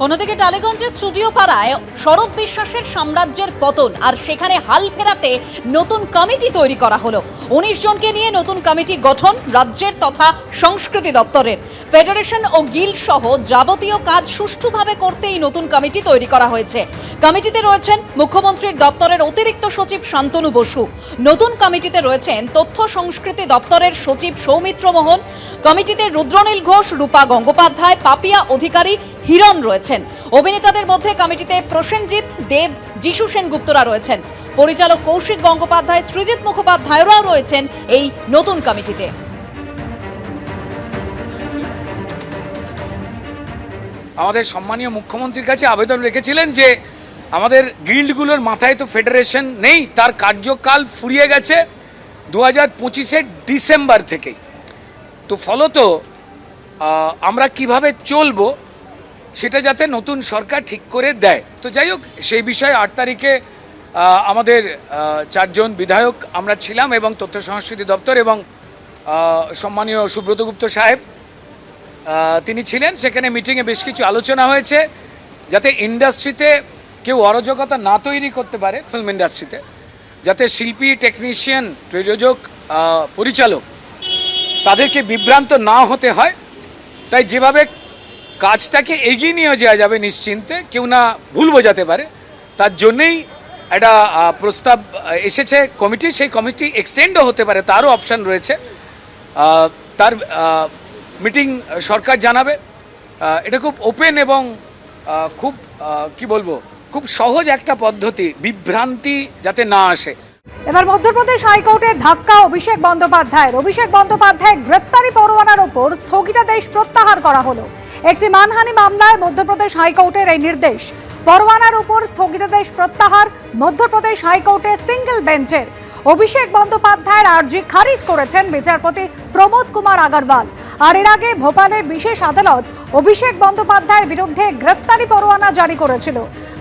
অন্যদিকে টালিগঞ্জের স্টুডিও পাড়ায় সৌরভ বিশ্বাসের সাম্রাজ্যের পতন আর সেখানে হাল ফেরাতে নতুন কমিটি তৈরি করা হলো। 19 জনকে নিয়ে নতুন কমিটি গঠন রাজ্যের তথা সংস্কৃতি দপ্তরের। ফেডারেশন ও গিল্ড সহ যাবতীয় কাজ সুষ্ঠুভাবে করতে এই নতুন কমিটি তৈরি করা হয়েছে। কমিটিতে রয়েছেন মুখ্যমন্ত্রীর দপ্তরের অতিরিক্ত সচিব শান্তনু বসু। নতুন কমিটিতে রয়েছেন তথ্য সংস্কৃতি দপ্তরের সচিব সৌমিত্র মোহন। কমিটিতে রুদ্রনীল ঘোষ, রূপা গঙ্গোপাধ্যায়, পাপিয়া অধিকারী, হিরণ রয়েছেন। অভিনেতাদের মধ্যে কমিটিতে প্রসেনজিৎ দেব, যিশু সেনগুপ্তরা রয়েছেন। পরিচালক কৌশিক গঙ্গোপাধ্যায়, সৃজিত মুখোপাধ্যায়রাও রয়েছেন এই নতুন কমিটিতে। আমাদের সম্মানীয় মুখ্যমন্ত্রীর কাছে আবেদন রেখেছিলেন যে আমাদের গিল্ডগুলোর মাথায় তো ফেডারেশন নেই, তার কার্যকাল ফুরিয়ে গেছে 2025-এর ডিসেম্বর থেকেই। তো ফলত আমরা কিভাবে চলবো সেটা যাতে নতুন সরকার ঠিক করে দেয়। তো যাই হোক, সেই বিষয়ে 8 তারিখে আমাদের 4 জন বিধায়ক আমরা ছিলাম এবং তথ্য সংস্কৃতি দপ্তর এবং সম্মানীয় সুব্রত গুপ্ত সাহেব তিনি ছিলেন। সেখানে মিটিংয়ে বেশ কিছু আলোচনা হয়েছে যাতে ইন্ডাস্ট্রিতে কেউ অরাজকতা না তৈরি করতে পারে, ফিল্ম ইন্ডাস্ট্রিতে যাতে শিল্পী, টেকনিশিয়ান, প্রযোজক, পরিচালক তাদেরকে বিভ্রান্ত না হতে হয়। তাই যেভাবে কাজটাকে এগিয়ে নিয়ে যাওয়া যাবে নিশ্চিন্তে, কেউ না ভুল বোঝাতে পারে, তার জন্যেই একটা প্রস্তাব এসেছে কমিটি। সেই কমিটি এক্সটেন্ডও হতে পারে, তারও অপশান রয়েছে। তার মিটিং সরকার জানাবে। এটা খুব ওপেন এবং খুব কি বলবো, খুব সহজ একটা পদ্ধতি, বিভ্রান্তি যাতে না আসে। এবার মধ্যপ্রদেশ হাইকোর্টে ধাক্কা অভিষেক বন্দ্যোপাধ্যায়ের গ্রেপ্তারি পরোয়ানার ওপর স্থগিতাদেশ প্রত্যাহার করা হলো। একটি মানহানি মামলায় মধ্যপ্রদেশ হাইকোর্টের এই নির্দেশ। পরোয়ানার উপর স্থগিতাদেশ প্রত্যাহার মধ্যপ্রদেশ হাইকোর্টের সিঙ্গেল বেঞ্চের। অভিষেক বন্দ্যোপাধ্যায়ের আর্জি খারিজ করেছেন বিচারপতি প্রমোদ কুমার আগরওয়াল। আর এর আগে ভোপালের বিশেষ আদালত অভিষেক বন্দ্যোপাধ্যায়ের বিরুদ্ধে গ্রেপ্তারি পরোয়ানা জারি করেছিল।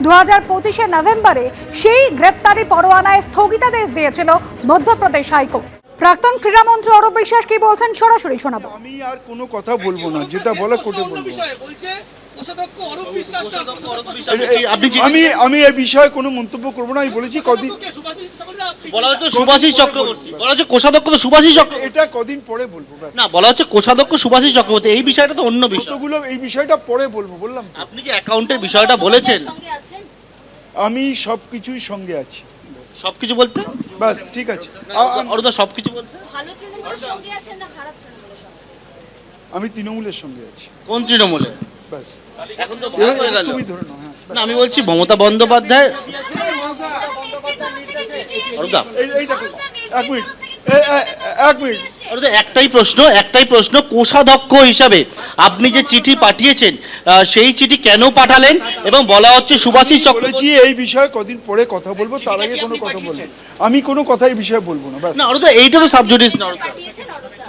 2025-এর নভেম্বরে সেই গ্রেপ্তারি পরোয়ানায় স্থগিতাদেশ দিয়েছিল মধ্যপ্রদেশ হাইকোর্ট। প্রাক্তন ক্রীড়ামন্ত্রী অরূপ বিশ্বাস কি বলছেন সরাসরি শোনাবো। আমি আর কোনো কথা বলবো না, যেটা বলা কোর্টে বলবো। আমি এই বিষয়ে কোনো মন্তব্য করবো না। আমি বলেছি কদিন বলা হচ্ছে সুভাষিস চক্রবর্তী, বলা হচ্ছে কোষাধ্যক্ষ সুভাষিস চক্রবর্তী, এটা কদিন পরে বলবো। না বলা হচ্ছে কোষাধ্যক্ষ সুভাষিস চক্রবর্তী, এই বিষয়টা তো অন্য বিষয়। কতগুলো এই বিষয়টা পরে বলবো বললাম। আপনি যে অ্যাকাউন্টের বিষয়টা বলেছেন, আমি সবকিছুই সঙ্গে আছি। সবকিছু বলতে বাস ঠিক আছে। অরুদা সবকিছু বলতে আমি তৃণমূলের সঙ্গে আছি। কোন তৃণমূলে? বাস এখন তো ভালো হয়ে গেল। তুমি ধরে নাও। হ্যাঁ, না আমি বলছি মমতা বন্দ্যোপাধ্যায়। অরুদা এই দেখো, এক মিনিট। অরুদা একটাই প্রশ্ন, কোষাধ্যক্ষ হিসাবে আপনি যে চিঠি পাঠিয়েছেন সেই চিঠি কেন পাঠালেন? এবং বলা হচ্ছে সুভাষিস চক্রবর্তী। এই বিষয়ে কদিন পরে কথা বলবো, তার আগে কোনো কথা বলবো। আমি কোনো কথা এই বিষয়ে বলবো না। না অরুদা এইটা তো সাবজুডিস না।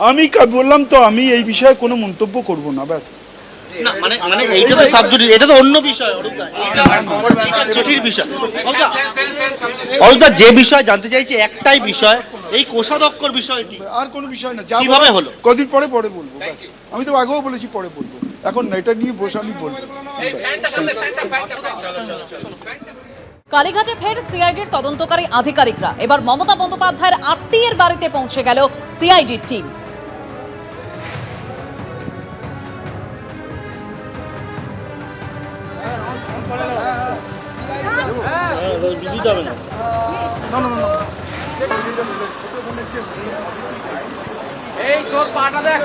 আমি বললাম তো আমি এই বিষয়ে কোনো মন্তব্য করবো না। ব্যাস। না মানে এইটা তো সাবজুডিস, এটা তো অন্য বিষয়। অরুদা এটা চিঠির বিষয়। অরুদা যে বিষয় জানতে চাইছি একটাই বিষয়, এই কোষাধ্যক্ষর বিষয়টি। আর কোনো বিষয় না। কিভাবে হলো? কদিন পরে বলবো। ব্যাস। আমি তো আগেও বলেছি পরে বলবো, এখন না, এটা নিয়ে বসে আমি বলবো। কালীঘাটে ফের সিআইডির তদন্তকারী আধিকারিকরা। এবার মমতা বন্দ্যোপাধ্যায়ের আত্মীয়ের বাড়িতে পৌঁছে গেল সিআইডির টিম। এই তোর পাটা দেখ,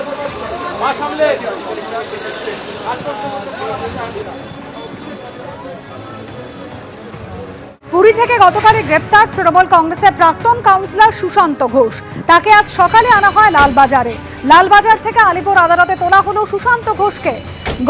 পা সামলে। পুরী থেকে গতকালই গ্রেপ্তার তৃণমূল কংগ্রেসের প্রাক্তন কাউন্সিলর সুশান্ত ঘোষ। তাকে আজ সকালে আনা হয় লালবাজারে। লালবাজার থেকে আলিপুর আদালতে তোলা হলো সুশান্ত ঘোষকে।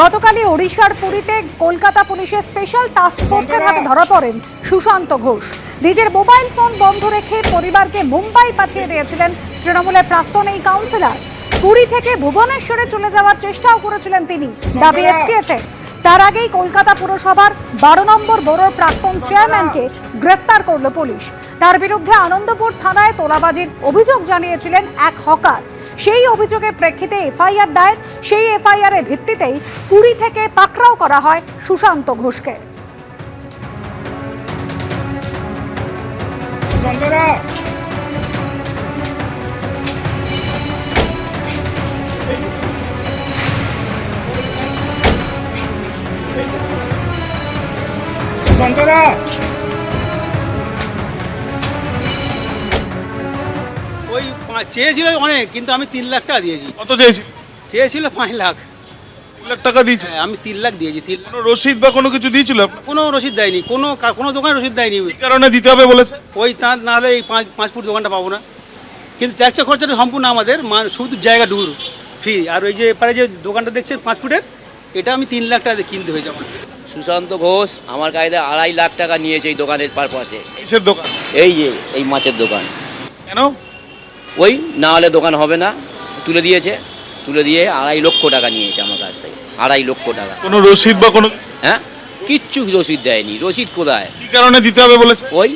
গতকালই ওড়িশার পুরীতে কলকাতা পুলিশের স্পেশাল টাস্ক ফোর্সের হাতে ধরা পড়েন সুশান্ত ঘোষ। নিজের মোবাইল ফোন বন্ধ রেখে পরিবারকে মুম্বাই পাঠিয়ে দিয়েছিলেন তৃণমূলের প্রাক্তন এই কাউন্সিলর। পুরী থেকে ভুবনেশ্বরে চলে যাওয়ার চেষ্টাও করেছিলেন তিনি, দাবি এসটিএফের। তার আগেই কলকাতা পুরসভার 12 নম্বর বোরোর প্রাক্তন চেয়ারম্যানকে গ্রেফতার করল পুলিশ। তার বিরুদ্ধে আনন্দপুর থানায় তোলাবাজির অভিযোগ জানিয়েছিলেন এক হকার। সেই অভিযোগের প্রেক্ষিতে এফআইআর দায়ের। সেই এফআইআর এর ভিত্তিতেই পুরী থেকে পাকড়াও করা হয় সুশান্ত ঘোষকে। ওই চেয়েছিল অনেক, কিন্তু আমি 3 লাখ টাকা দিয়েছি। কত চেয়েছিল? চেয়েছিল 5 লাখ, 3 লাখ টাকা দিয়েছে। আমি 3 লাখ দিয়েছি। কোনো রসিদ বা কোনো কিছু দিয়েছিল আপনার? কোনো রসিদ দেয়নি, কোনো দোকান রসিদ দেয়নি। কি কারণে দিতে হবে বলেছে? ওই তার না হলে এই 5 ফুট দোকানটা পাবো না। কিন্তু ট্যাক্সের খরচাটা সম্পূর্ণ আমাদের, শুধু জায়গা ডুর ফ্রি। আর ওই যে এপারে যে দোকানটা দেখছেন 5 ফুটের, এটা আমি 3 লাখ টাকা দিয়ে কিনতে হয়েছে আমার। সুশান্ত ঘোষ আমার কাছে 2.5 লাখ টাকা নিয়েছে এই দোকানের পারপাসে। কিসের দোকান? এই যে এই মাছের দোকান। কেন? ওই না হলে দোকান হবে না, তুলে দিয়েছে। তুলে দিয়ে 2.5 লক্ষ টাকা নিয়েছে আমার কাছ থেকে। 2.5 লক্ষ টাকা। কোনো রসিদ বা কোনো? হ্যাঁ, কিচ্ছু রসিদ দেয়নি। রসিদ কোথায়? কি কারণে দিতে হবে বলেছে? ওই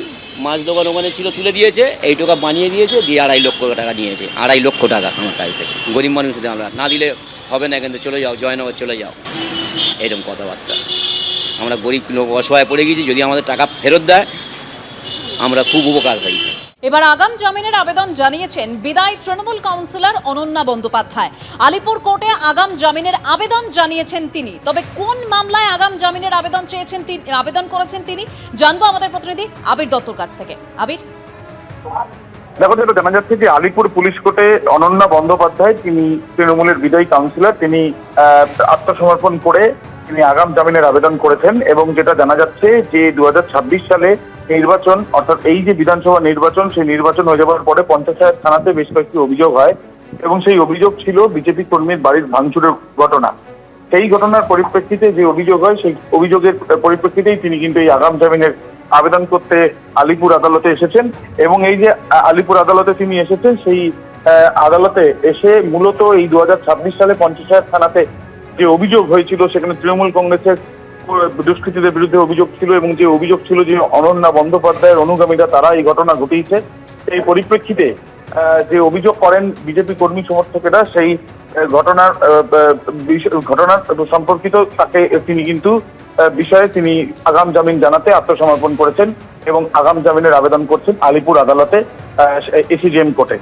মাছ দোকান ওখানে ছিল, তুলে দিয়েছে, এই টাকা বানিয়ে দিয়েছে, দিয়ে 2.5 লক্ষ টাকা নিয়েছে। 2.5 লক্ষ টাকা আমার কাছ থেকে। গরিব মানুষ আমরা না দিলে হবে না, কিন্তু চলে যাও জয়নগর চলে যাও, এরকম কথাবার্তা। আমরা গরিব লোক, অসহায় পড়ে গেছি, যদি আমাদের টাকা ফেরত দেয় আমরা খুব উপকার হই। এবার আগাম জামিনের আবেদন জানিয়েছেন বিদায়ী তৃণমূল কাউন্সিলর অনন্যা বন্দ্যোপাধ্যায়। আলিপুর কোর্টে আগাম জামিনের আবেদন জানিয়েছেন তিনি। তবে কোন মামলায় আগাম জামিনের আবেদন করেছেন তিনি জানবো আমাদের প্রতিনিধি আবির দত্তর কাছ থেকে। আবির, দেখো, যেটা জানা যাচ্ছে যে আলিপুর পুলিশ কোর্টে অনন্যা বন্দ্যোপাধ্যায়, তিনি তৃণমূলের বিদায়ী কাউন্সিলর, তিনি আত্মসমর্পণ করে তিনি আগাম জামিনের আবেদন করেছেন। এবং যেটা জানা যাচ্ছে যে 2026 সালে নির্বাচন, অর্থাৎ এই যে বিধানসভা নির্বাচন, সেই নির্বাচন হয়ে যাওয়ার পরে পঞ্চায়েত থানাতে বেশ কয়েকটি অভিযোগ হয় এবং সেই অভিযোগ ছিল বিজেপি কর্মীর বাড়ির ভাঙচুরের ঘটনা। সেই ঘটনার পরিপ্রেক্ষিতে যে অভিযোগ হয়, সেই অভিযোগের পরিপ্রেক্ষিতেই তিনি কিন্তু এই আগাম জামিনের আবেদন করতে আলিপুর আদালতে এসেছেন। এবং এই যে আলিপুর আদালতে তিনি এসেছেন, সেই আদালতে এসে মূলত এই 2026 সালে পঞ্চায়েত থানাতে যে অভিযোগ হয়েছিল, সেখানে তৃণমূল কংগ্রেসের দুষ্কৃতীদের বিরুদ্ধে অভিযোগ ছিল এবং যে অভিযোগ ছিল যে অনন্যা বন্দ্যোপাধ্যায়ের অনুগামীরা তারা এই ঘটনা ঘটিয়েছে। এই পরিপ্রেক্ষিতে যে অভিযোগ করেন বিজেপি কর্মী সমর্থকেরা, সেই ঘটনার সম্পর্কিত তাকে তিনি কিন্তু বিষয়ে তিনি আগাম জামিন জানাতে আত্মসমর্পণ করেছেন এবং আগাম জামিনের আবেদন করছেন আলিপুর আদালতে, এসিজেএম কোর্টে।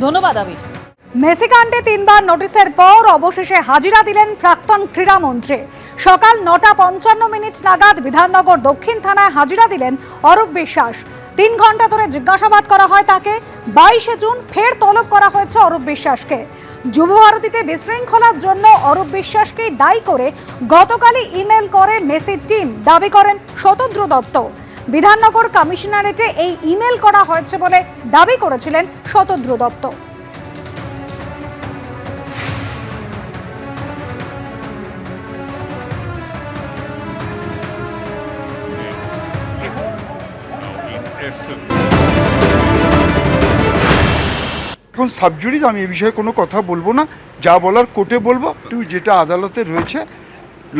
ধন্যবাদ আবির। মেসি কাণ্ডে 3 বার নোটিশের পর অবশেষে হাজিরা দিলেন প্রাক্তন ক্রীড়ামন্ত্রী। সকাল 9:55 নাগাদ বিধাননগর দক্ষিণ থানায় হাজিরা দিলেন অরূপ বিশ্বাস। 3 ঘন্টা ধরে জিজ্ঞাসাবাদ করা হয় তাকে। 22 জুন ফের তলব করা হয়েছে অরূপ বিশ্বাসকে। যুব ভারতীতে বিশৃঙ্খলার জন্য অরূপ বিশ্বাসকেই দায়ী করে গতকালই ইমেল করে মেসির টিম, দাবি করেন শতদ্রু দত্ত। বিধাননগর কমিশনারেটে এই ইমেল করা হয়েছে বলে দাবি করেছিলেন শতদ্রু দত্ত। এখন সাবজুডিস, আমি এই বিষয়ে কোনো কথা বলবো না। যা বলার কোর্টে বলবো। যেটা আদালতে রয়েছে,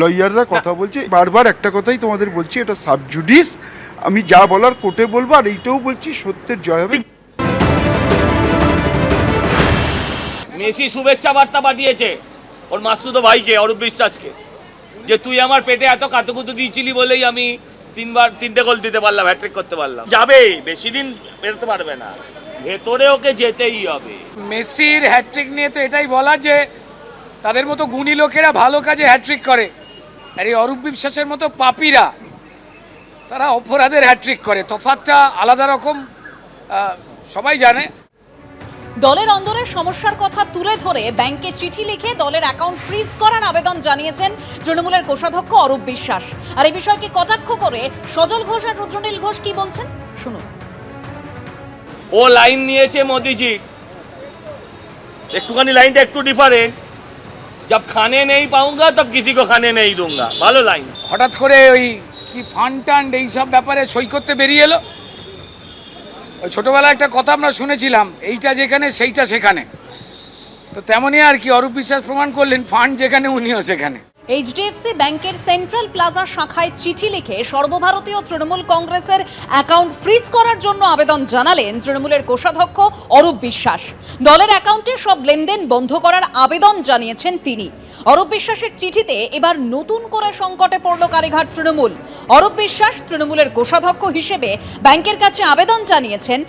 লয়াররা কথা বলছে, বারবার একটা কথাই তোমাদের বলছি, এটা সাবজুডিস। আমি যা বলার কোর্টে বলবো। আর এইটাও বলছি, সত্যের জয় হবে। মেসি শুভেচ্ছা বার্তা পাঠিয়েছে ওর মাসতুতো ভাইকে, অরূপ বিশ্বাসকে, যে তুই আমার পেটে এত কাতুকুতু দিয়েছিলি বলেই আমি 3 গোল দিতে পারলাম, হ্যাট্রিক করতে পারলাম। যাবে, বেশি দিন বেরোতে পারবে না, ভেতরে ওকে যেতেই হবে। মেসির হ্যাট্রিক নিয়ে তো এটাই বলার যে তাদের মতো গুণী লোকেরা ভালো কাজে হ্যাট্রিক করে, আর এই অরূপ বিশ্বাসের মতো পাপীরা তারা অপরাধের হ্যাট্রিক করে। তফাৎটা আলাদা রকম, সবাই জানে। দলের অন্দরের সমস্যার কথা তুলে ধরে ব্যাংকে চিঠি লিখে দলের অ্যাকাউন্ট ফ্রিজ করার আবেদন জানিয়েছেন তৃণমূলের কোষাধ্যক্ষ অরূপ বিশ্বাস। আর এই বিষয়কে কটাক্ষ করে সজল ঘোষ আর রুদ্রনীল ঘোষ কি বলছেন শুনুন। ও লাইন নিয়েছে মোদিজি, একটুখানি লাইনটা একটু ডিফারেন্ট। जब खाने नहीं पाऊंगा तब किसी को खाने नहीं दूंगा, ভালো লাইন। হঠাৎ করে ওই কি ফান্ড টান্ড এইসব ব্যাপারে সই করতে বেরিয়ে এলো। ওই ছোটোবেলায় একটা কথা আমরা শুনেছিলাম, এইটা যেখানে সেইটা সেখানে। তো তেমনই আর কি, অরূপ বিশ্বাস প্রমাণ করলেন ফান্ড যেখানে উনিও সেখানে। এইচডিএফসি ব্যাংকের সেন্ট্রাল প্লাজা শাখায় চিঠি লিখে সর্বভারতীয় তৃণমূল কংগ্রেসের অ্যাকাউন্ট ফ্রিজ করার জন্য আবেদন জানালেন তৃণমূলের কোষাধ্যক্ষ অরূপ বিশ্বাস। দলের অ্যাকাউন্টে সব লেনদেন বন্ধ করার আবেদন জানিয়েছেন তিনি। অরূপ বিশ্বাসের চিঠিতে এবার নতুন করে সংকটে পড়ল কালীঘাট তৃণমূল। অরূপ বিশ্বাস তৃণমূলের কোষাধ্যক্ষ হিসেবে ব্যাংকের কাছে আবেদন জানিয়েছেন।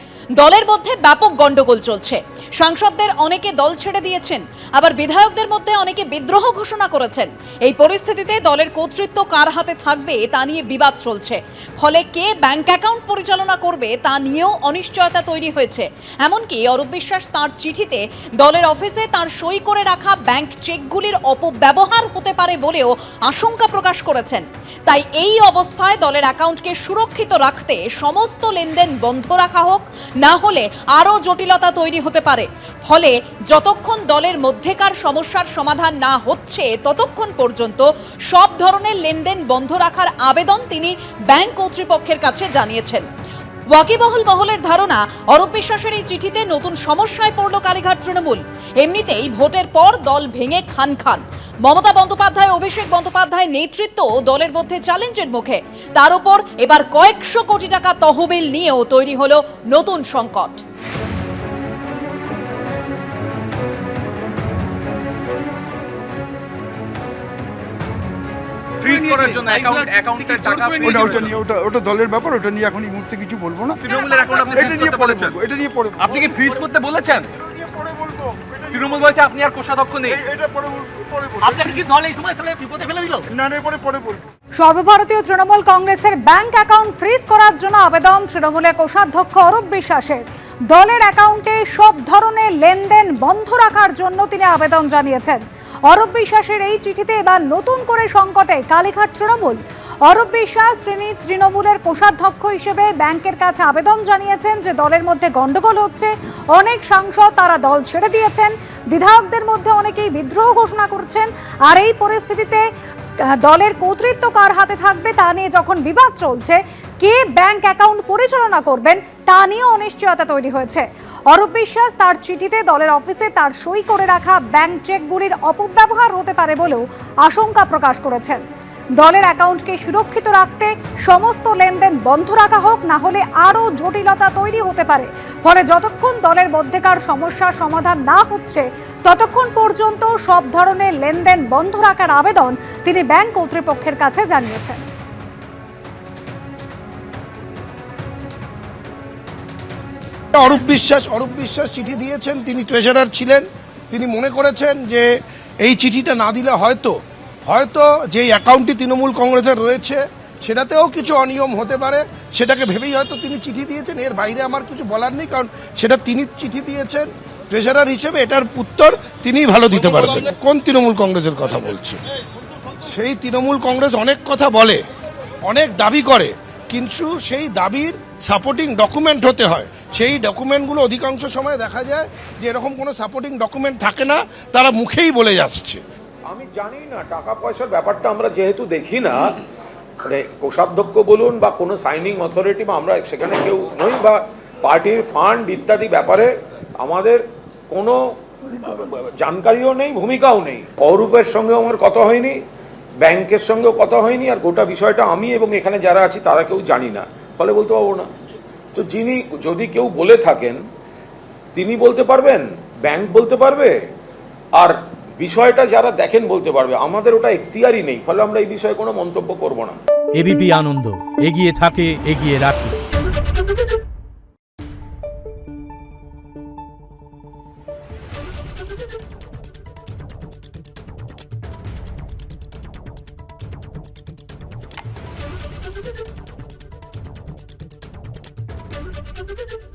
দলের মধ্যে ব্যাপক গন্ডগোল চলছে। সাংসদদের অনেকে দল ছেড়ে দিয়েছেন, আবার বিধায়কদের মধ্যে অনেকে বিদ্রোহ ঘোষণা করেছেন। এই পরিস্থিতিতে দলের কর্তৃত্ব কার হাতে থাকবে তা নিয়ে বিবাদ চলছে। ফলে কে ব্যাংক অ্যাকাউন্ট পরিচালনা করবে তা নিয়েও অনিশ্চয়তা তৈরি হয়েছে। এমনকি অরূপ বিশ্বাস তাঁর চিঠিতে দলের অফিসে তাঁর সই করে রাখা ব্যাংক চেকগুলির অপব্যবহার হতে পারে বলেও আশঙ্কা প্রকাশ করেছেন। তাই এই অবস্থায় দলের অ্যাকাউন্টকে সুরক্ষিত রাখতে সমস্ত লেনদেন বন্ধ রাখা হোক, না হলে আরও জটিলতা তৈরি হতে পারে। ফলে যতক্ষণ দলের মধ্যেকার সমস্যার সমাধান না হচ্ছে ততক্ষণ পর্যন্ত সব ধরনের লেনদেন বন্ধ রাখার আবেদন তিনি ব্যাংক কর্তৃপক্ষের কাছে জানিয়েছেন। ওয়াকিবহল মহলের ধারণা, অরূপ বিশ্বাসের এই চিঠিতে নতুন সমস্যায় পড়ল কালীঘাট তৃণমূল। এমনিতেই ভোটের পর দল ভেঙে খান খান। মমতা বন্দ্যোপাধ্যায়, অভিষেক বন্দ্যোপাধ্যায়ের নেতৃত্ব দলের মধ্যে চ্যালেঞ্জের মুখে। তার উপর এবার কয়েকশো কোটি টাকা তহবিল নিয়েও তৈরি হলো নতুন সংকট। ফ্রিজ করার জন্য অ্যাকাউন্টের টাকা ওটা দলের ব্যাপার, ওটা নিয়ে এখন এই মুহূর্তে কিছু বলবো না। তৃণমূলের অ্যাকাউন্ট আপনি এটা নিয়ে পরে বলবো, এটা নিয়ে পরে বলবো। আপনি কি ফ্রিজ করতে বলেছেন? তৃণমূল বলছে আপনি আর কোষাধ্যক্ষ নেই। এটা পরে বলবো। আপনাকে কি দল এই সময় তাহলে বিপদে ফেলে দিল? না না, পরে বলবো। সর্বভারতীয় তৃণমূল কংগ্রেসের ব্যাংক অ্যাকাউন্ট ফ্রিজ করার জন্য আবেদন তৃণমূলের কোষাধ্যক্ষ অরূপ বিশ্বাসের। দলের অ্যাকাউন্টে সব ধরনের লেনদেন বন্ধ রাখার জন্য তিনি আবেদন জানিয়েছেন। অরূপ বিশ্বাসের এই চিঠিতে এবার নতুন করে সংকটে কালীঘাট তৃণমূল। অরূপ বিশ্বাস তৃণমূলের কোষাধ্যক্ষ হিসেবে ব্যাংকের কাছে আবেদন জানিয়েছেন যে দলের মধ্যে গন্ডগোল হচ্ছে। অনেক সাংসদ তারা দল ছেড়ে দিয়েছেন, বিধায়কদের মধ্যে অনেকেই বিদ্রোহ ঘোষণা করছেন। আর এই পরিস্থিতিতে দলের কর্তৃত্ব কার হাতে থাকবে তা নিয়ে যখন বিবাদ চলছে, কে ব্যাংক অ্যাকাউন্ট পরিচালনা করবেন তা নিয়েও অনিশ্চয়তা তৈরি হয়েছে। অরূপ বিশ্বাস তার চিঠিতে দলের অফিসে তার সই করে রাখা ব্যাংক চেকগুলির অপব্যবহার হতে পারে বলেও আশঙ্কা প্রকাশ করেছেন। দলের অ্যাকাউন্টকে সুরক্ষিত রাখতে সমস্ত লেনদেন বন্ধ রাখা হোক, না হলে আরও জটিলতা তৈরি হতে পারে। ফলে যতক্ষণ দলের মধ্যেকার সমস্যার সমাধান না হচ্ছে ততক্ষণ পর্যন্ত সব ধরনের লেনদেন বন্ধ রাখার আবেদন তিনি ব্যাংক কর্তৃপক্ষের কাছে জানিয়েছেন। অরূপ বিশ্বাস চিঠি দিয়েছেন। তিনি ট্রেজারার ছিলেন। তিনি মনে করেছেন যে এই চিঠিটা না দিলে হয়তো যে অ্যাকাউন্টটি তৃণমূল কংগ্রেসের রয়েছে সেটাতেও কিছু অনিয়ম হতে পারে, সেটাকে ভেবেই হয়তো তিনি চিঠি দিয়েছেন। এর বাইরে আমার কিছু বলার নেই, কারণ সেটা তিনি চিঠি দিয়েছেন ট্রেজারার হিসেবে। এটার উত্তর তিনিই ভালো দিতে পারবেন। কোন তৃণমূল কংগ্রেসের কথা বলছি? সেই তৃণমূল কংগ্রেস অনেক কথা বলে, অনেক দাবি করে, কিন্তু সেই দাবির সাপোর্টিং ডকুমেন্ট হতে হয়। সেই ডকুমেন্টগুলো অধিকাংশ সময় দেখা যায় যে এরকম কোনো সাপোর্টিং ডকুমেন্ট থাকে না, তারা মুখেই বলে যাচ্ছে। আমি জানি না, টাকা পয়সার ব্যাপারটা আমরা যেহেতু দেখি না, মানে কোষাধ্যক্ষ বলুন বা কোনো সাইনিং অথরিটি বা আমরা সেখানে কেউ নই, বা পার্টির ফান্ড ইত্যাদি ব্যাপারে আমাদের কোনো জানকারিও নেই, ভূমিকাও নেই। অরূপের সঙ্গেও আমার কথা হয়নি, ব্যাংকের সঙ্গেও কথা হয়নি, আর গোটা বিষয়টা আমি এবং এখানে যারা আছি তারা কেউ জানি না, ফলে বলতে পারবো না। তো যদি কেউ বলে থাকেন তিনি বলতে পারবেন, ব্যাংক বলতে পারবে, আর বিষয়টা যারা দেখেন বলতে পারবে। আমাদের ওটা এখতিয়ারই নেই, ফলে আমরা এই বিষয়ে কোনো মন্তব্য করব না। এবিপি আনন্দ, এগিয়ে থাকে, এগিয়ে রাখে। Thank you.